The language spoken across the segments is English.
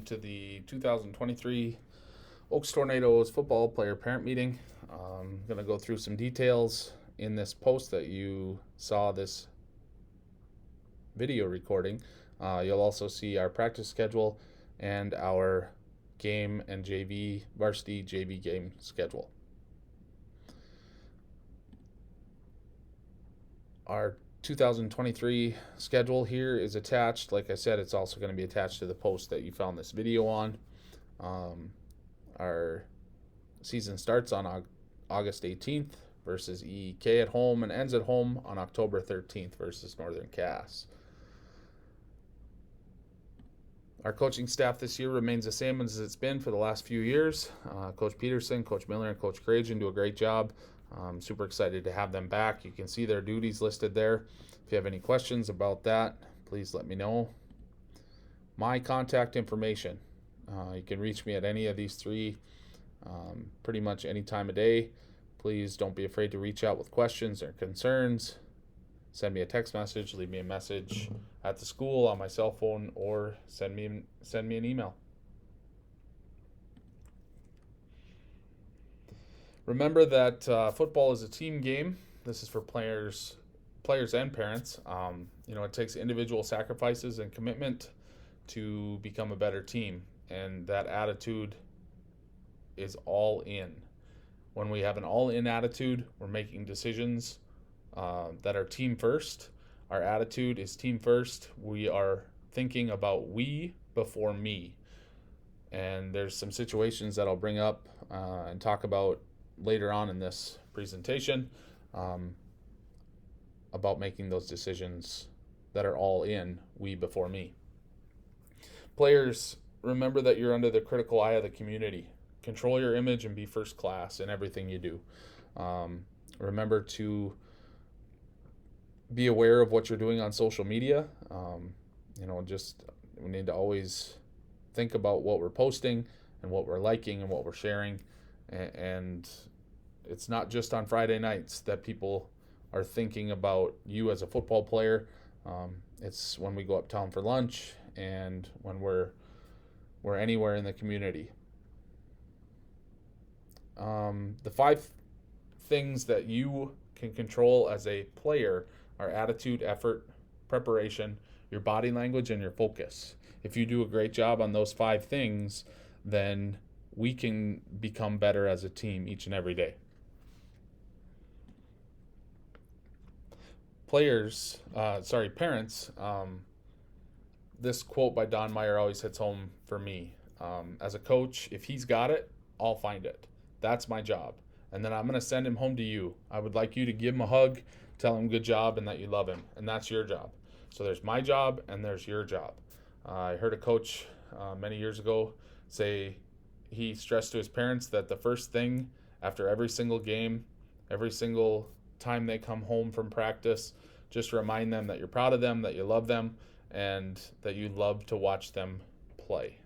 welcome to the 2023 Oaks Tornadoes football player parent meeting. I'm going to go through some details in this post that you saw this video recording. You'll also see our practice schedule and our game and varsity JV game schedule. Our 2023 schedule here is attached. Like I said, it's also going to be attached to the post that you found this video on. Our season starts on August 18th versus EEK at home and ends at home on October 13th versus Northern Cass. Our coaching staff this year remains the same as it's been for the last few years. Coach Peterson, Coach Miller, and Coach Cragen do a great job. I'm super excited to have them back. You can see their duties listed there. If you have any questions about that, please let me know. My contact information. You can reach me at any of these three pretty much any time of day. Please don't be afraid to reach out with questions or concerns. Send me a text message, leave me a message at the school on my cell phone, or send me an email. Remember that football is a team game. This is for players and parents. It takes individual sacrifices and commitment to become a better team, and that attitude is all in. When we have an all-in attitude, we're making decisions that are team first. Our attitude is team first. We are thinking about we before me. And there's some situations that I'll bring up and talk about later on in this presentation about making those decisions that are all in we before me. Players, remember that you're under the critical eye of the community. Control your image and be first class in everything you do. Remember to be aware of what you're doing on social media. We need to always think about what we're posting and what we're liking and what we're sharing. And it's not just on Friday nights that people are thinking about you as a football player. It's when we go uptown for lunch and when we're anywhere in the community. The 5 things that you can control as a player are attitude, effort, preparation, your body language, and your focus. If you do a great job on those 5 things, then we can become better as a team each and every day. Parents, this quote by Don Meyer always hits home for me. As a coach, if he's got it, I'll find it. That's my job. And then I'm going to send him home to you. I would like you to give him a hug, tell him good job, and that you love him. And that's your job. So there's my job and there's your job. I heard a coach many years ago say he stressed to his parents that the first thing after every single game, every single time they come home from practice, just remind them that you're proud of them, that you love them, and that you love to watch them play.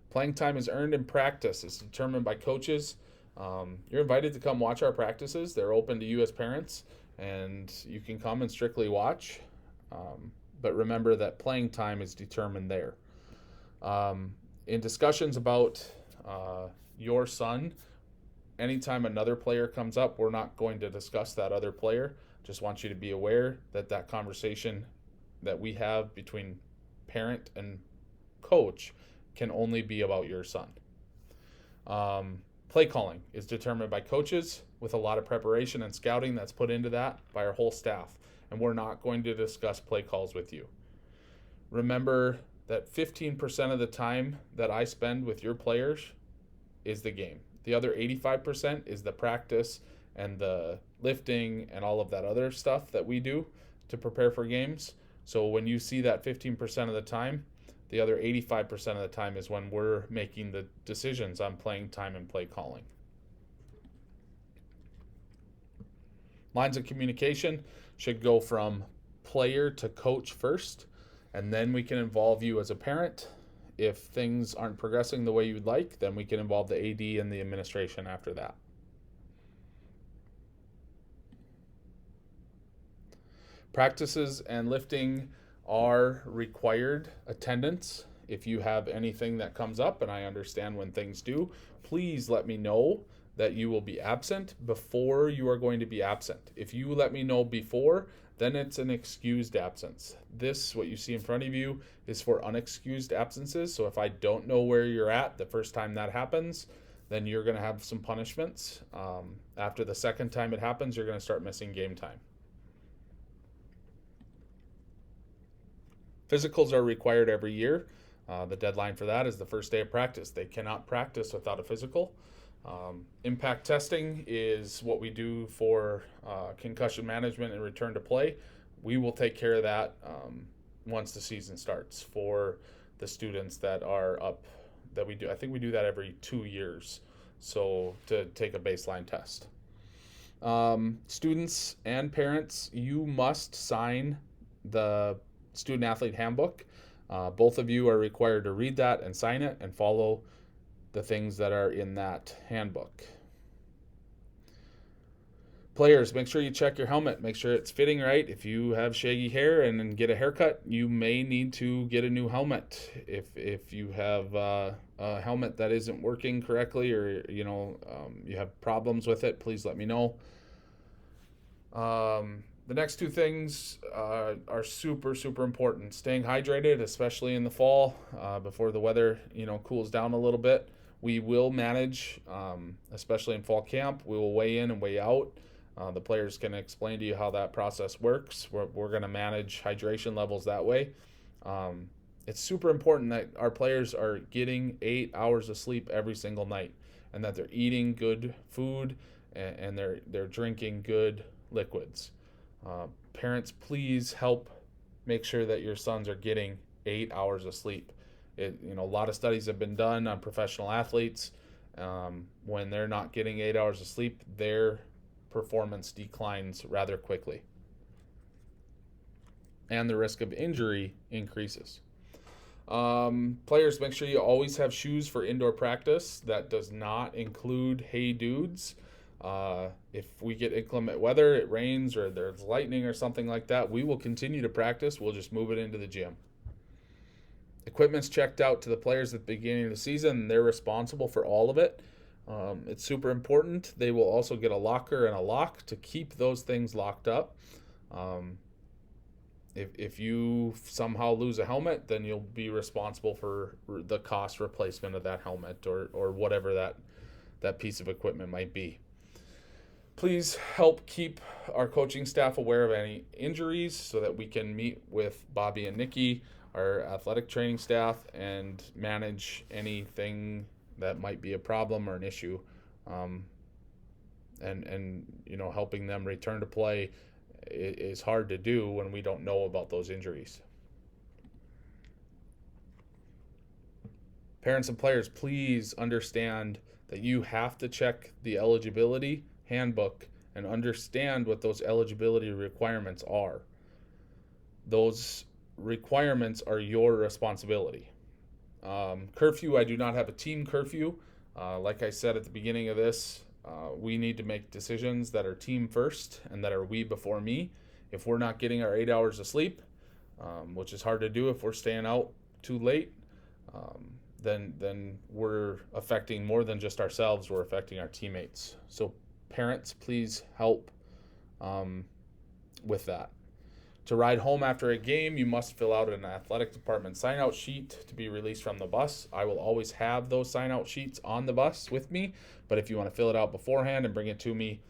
Playing time is earned in practice. It's determined by coaches. You're invited to come watch our practices. They're open to you as parents, and you can come and strictly watch. But remember that playing time is determined there. In discussions about your son, anytime another player comes up, we're not going to discuss that other player. Just want you to be aware that conversation that we have between parent and coach can only be about your son. Play calling is determined by coaches with a lot of preparation and scouting that's put into that by our whole staff. And we're not going to discuss play calls with you. Remember that 15% of the time that I spend with your players is the game. The other 85% is the practice and the lifting and all of that other stuff that we do to prepare for games. So when you see that 15% of the time, the other 85% of the time is when we're making the decisions on playing time and play calling. Lines of communication should go from player to coach first, and then we can involve you as a parent. If things aren't progressing the way you'd like, then we can involve the AD and the administration after that. Practices and lifting are required attendance If you have anything that comes up, and I understand when things do, please let me know that you will be absent before you are going to be absent. If you let me know before, then it's an excused absence. This, what you see in front of you, is for unexcused absences. So if I don't know where you're at the first time that happens, then you're going to have some punishments. After the second time it happens, you're going to start missing game time. Physicals are required every year. The deadline for that is the first day of practice. They cannot practice without a physical. Impact testing is what we do for concussion management and return to play. We will take care of that once the season starts for the students that are up that we do. I think we do that every 2 years, so to take a baseline test. Students and parents, you must sign the student athlete handbook. Both of you are required to read that and sign it and follow the things that are in that handbook. Players, make sure you check your helmet. Make sure it's fitting right. If you have shaggy hair and get a haircut, you may need to get a new helmet. If you have a helmet that isn't working correctly, or you have problems with it, please let me know. The next two things are super, super important. Staying hydrated, especially in the fall, before the weather cools down a little bit. We will manage, especially in fall camp. We will weigh in and weigh out. The players can explain to you how that process works. We're going to manage hydration levels that way. It's super important that our players are getting 8 hours of sleep every single night, and that they're eating good food and they're drinking good liquids. Parents, please help make sure that your sons are getting 8 hours of sleep. A lot of studies have been done on professional athletes. When they're not getting 8 hours of sleep, their performance declines rather quickly, and the risk of injury increases. Players, make sure you always have shoes for indoor practice. That does not include Hey Dudes. If we get inclement weather, it rains or there's lightning or something like that, we will continue to practice. We'll just move it into the gym. Equipment's checked out to the players at the beginning of the season, and they're responsible for all of it. It's super important. They will also get a locker and a lock to keep those things locked up. If you somehow lose a helmet, then you'll be responsible for the cost replacement of that helmet or whatever that piece of equipment might be. Please help keep our coaching staff aware of any injuries so that we can meet with Bobby and Nikki, our athletic training staff, and manage anything that might be a problem or an issue. And helping them return to play is hard to do when we don't know about those injuries. Parents and players, please understand that you have to check the eligibility handbook and understand what those eligibility requirements are. Those requirements are your responsibility. Curfew, I do not have a team curfew. Like I said at the beginning of this, we need to make decisions that are team first and that are we before me. If we're not getting our 8 hours of sleep, which is hard to do if we're staying out too late, then we're affecting more than just ourselves, we're affecting our teammates. So parents, please help with that. To ride home after a game, you must fill out an athletic department sign-out sheet to be released from the bus. I will always have those sign-out sheets on the bus with me, but if you want to fill it out beforehand and bring it to me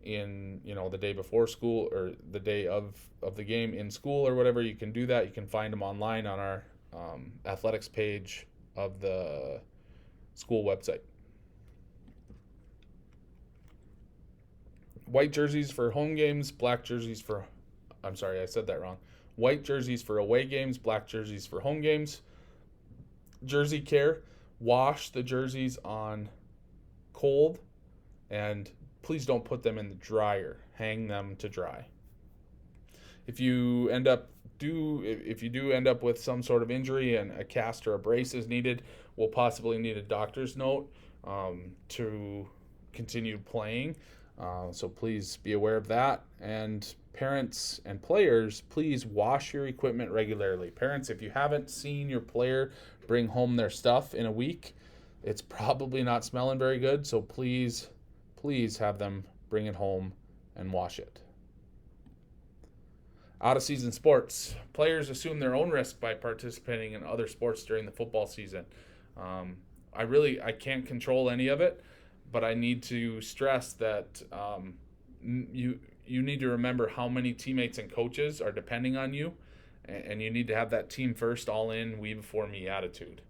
in the day before school or the day of the game in school or whatever, you can do that. You can find them online on our athletics page of the school website. White jerseys for home games, black jerseys for I said that wrong. White jerseys for away games, black jerseys for home games. Jersey care, wash the jerseys on cold, and please don't put them in the dryer. Hang them to dry. If you do end up with some sort of injury and a cast or a brace is needed, we'll possibly need a doctor's note to continue playing. So please be aware of that. And parents and players, please wash your equipment regularly. Parents, if you haven't seen your player bring home their stuff in a week, it's probably not smelling very good. So please have them bring it home and wash it. Out-of-season sports. Players assume their own risk by participating in other sports during the football season. I can't control any of it, but I need to stress that you need to remember how many teammates and coaches are depending on you, and you need to have that team first, all in, we before me attitude.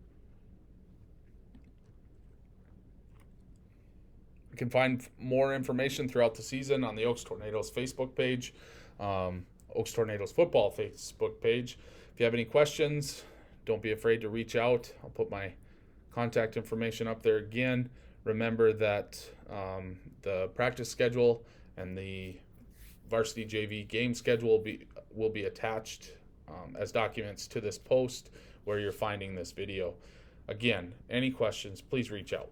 You can find more information throughout the season on the Oaks Tornadoes Facebook page, Oaks Tornadoes football Facebook page. If you have any questions, don't be afraid to reach out. I'll put my contact information up there again. Remember that the practice schedule and the varsity JV game schedule will be attached as documents to this post where you're finding this video. Again, any questions, please reach out.